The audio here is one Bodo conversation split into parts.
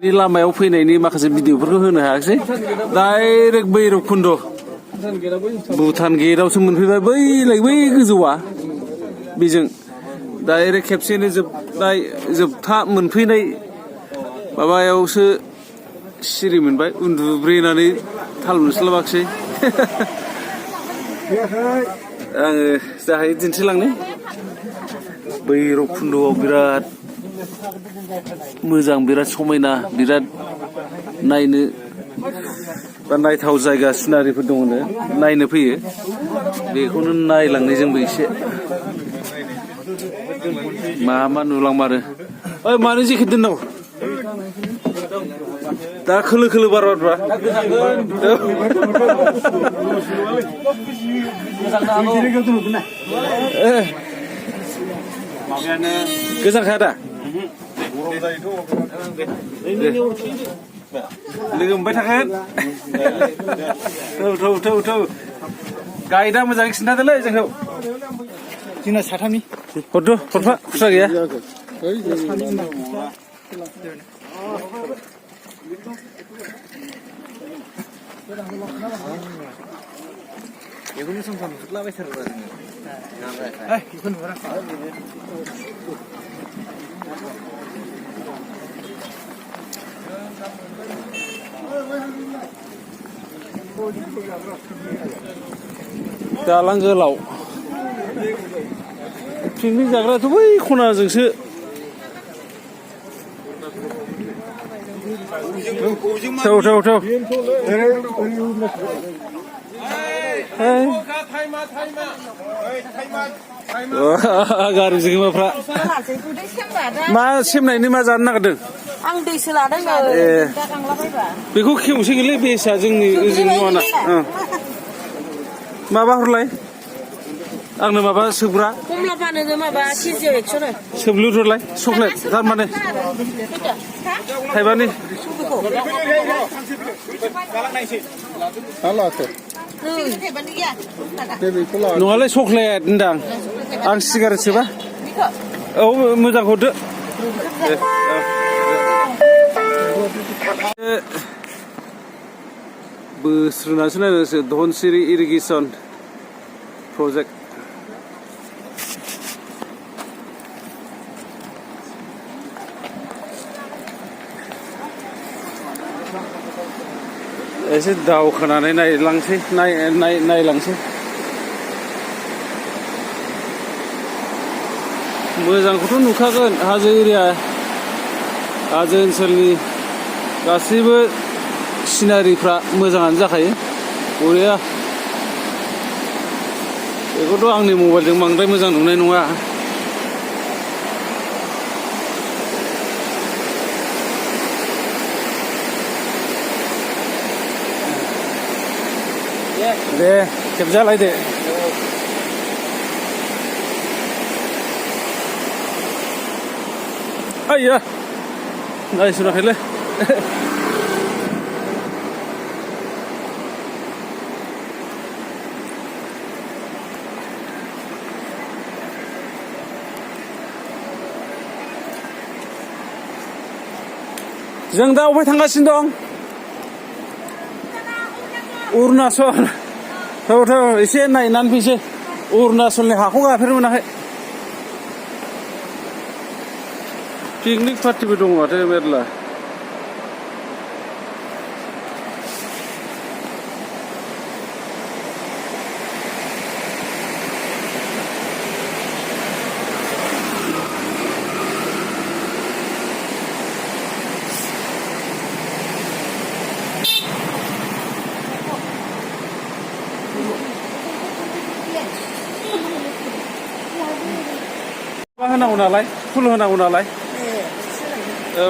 नि लामायाव फैनायनि माखासे भिडिअफोरखौ होनो हायाखिसै डाइरेक्ट भैरबकुन्द भुटान गेटआवसो मोनफैबाय बै गोजौआ बेजों डाइरेक्ट खेबसेनो जोबथा मोनफैनाय माबायावसो सिरि मोनबाय उन्दुब्रेनानै थाल मोनस्लाबाखिसै आङो जाहाय दिन्थिलांनो भैरबकुन्दआव बिराद मोजां बिराद समायना बिराद नायनो बा नायथाव जायगा सिनारिफोर दङनो नायनो फैयो बेखौनो नायलांनाय जोंबो एसे मा नुलांमारो ओइ मानो जेकेट दोननांगौ दा खोलो खोलो बारबाय गोजांखाया दा लोगो मोनबाय थागोन थौ गाइदा मोजाङै खिन्थादोलै जोंखौ जोंना साथामनि हरफा खुस्रा गैया बेखौनो सम सम नुलाबायथारो बेखौ नुहरा दालां गोलाव पिकनिक जाग्रायाथ' बै खनाजोंसो थौ गारि जोगोमाफ्रा मा सेमनायनि मा जानो नागिरदों आं दैसो लादों बेखौ खेवसेगोनलै बेसा जोंनि ओजों नङाना माबा हरलाय आंनो माबा सोबग्रा कमला फानो माबा केजियाव 100 सोबलुरलाय चक्लेट थारमाने थाइबानि नङालै चक्लेट होनदां आं सिगारेट सोबा औ मोजांखौ हरदो बोस्रोनासो नायनांसो धनसिरि इरिगेसन प्रजेक्ट एसे दावखोनानै नायलांसै मोजांखौथ' नुखागोन हाजो एरिया हाजो ओनसोलनि गासैबो सिनारिफ्रा मोजाङानो जाखायो बरिया बेखौथ' आंनि मबाइलजों बांद्राय मोजां नुनाय नङा दे खेबजालायदो आइया नायसनाखैलै जों दा अबेहाय थांगासिनो दं अरुणाचल थौ एसे नायनानै फैसै अरुणाचलनि हाखौ गाफेरनो मोनाखै पिकनिक पार्टिबो दङ माथो मेरला मा होनांगौ नालाय फुल होनांगौ नालाय औ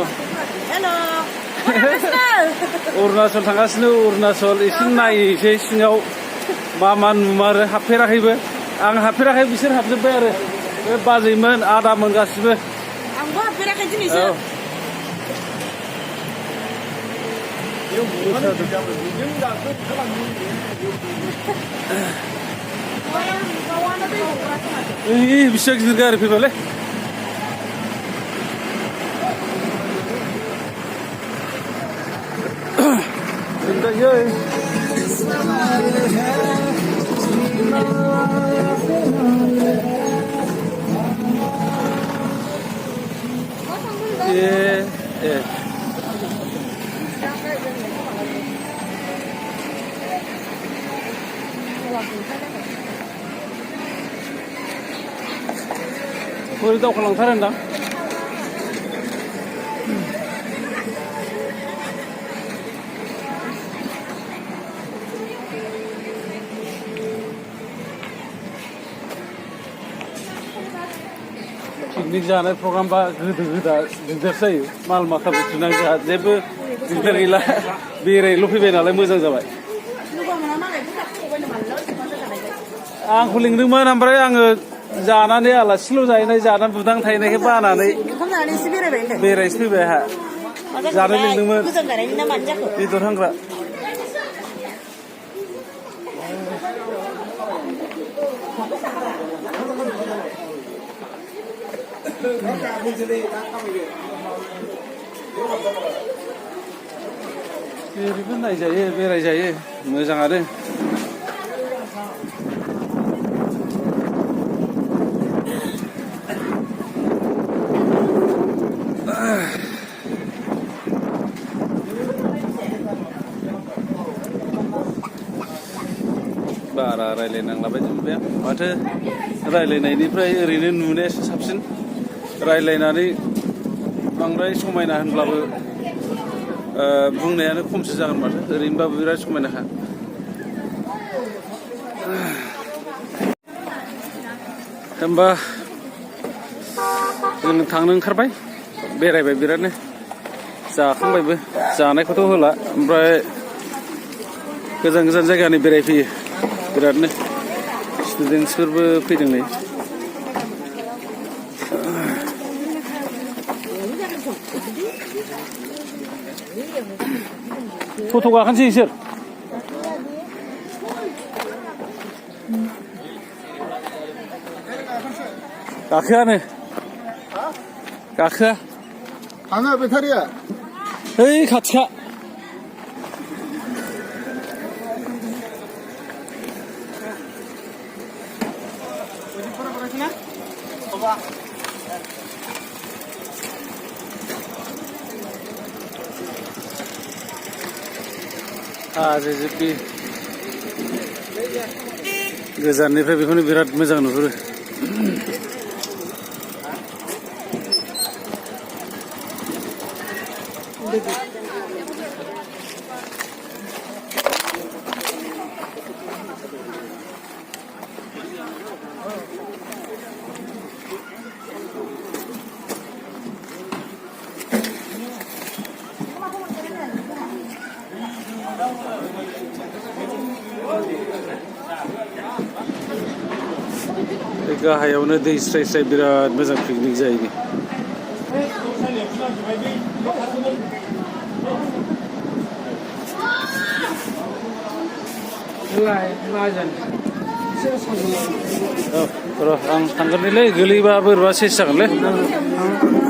अरुणाचल थांगासिनो अरुणाचल एसे नायसै सिङाव मा नुमारो हाबफेराखैबो आं हाबफेराखै बिसोर हाबजोब्बाय आरो बे बाजैमोन आदामोन गासिबो आंबो हाबफेराखै दिनैसो बिसिबां गिदिर गारि फैबायलै जायो ए बोरै दावखोलांथारो होनदां पिकनिक जानाय प्रग्राम बा गोदो गोदा दिगदार जायो माल माथा बुथुमनानै जोंहा जेबो दिगदार गैला बेरायल' फैबाय नालाय मोजां जाबाय आंखौ लिंदोंमोन ओमफ्राय आङो जानानै आलासिल' जाहैनाय जानानै बुदां थाहैनायखाय बानानै बेरायसो फैबाय आंहा जानो लिंदोंमोन बेदर हांग्रा ओरैबो नायजायो बेरायजायो मोजाङानो बारा रायलायनांला बायदि मोनबाय आं माथो रायलायनायनिफ्राय ओरैनो नुनायासो साबसिन रायलायनानै बांद्राय समायना होनब्लाबो बुंनायानो खमसो जागोन माथो ओरैनोबाबो बिराद समायनाखा होमबा जों थांनो ओंखारबाय बेरायबाय बिरादनो जाखांबायबो जानायखौथ' होला ओमफ्राय गोजान गोजान जायगानि बेरायफैयो बिरादनो स्टुडेन्टसफोरबो फैदों नै टट' गाखोनोसै इसोर गाखोआनो गाखोआ थाङो बेटारिया ओइ खाथिखा हाजो जोब्बि गोजाननिफ्राय बेखौनो बिराद मोजां नुहुरो गाहायावनो दै स्राय स्राय बिराद मोजां पिकनिक जायो र' आं थांगोनलै गोलैबा बोरैबा सेस जागोनलै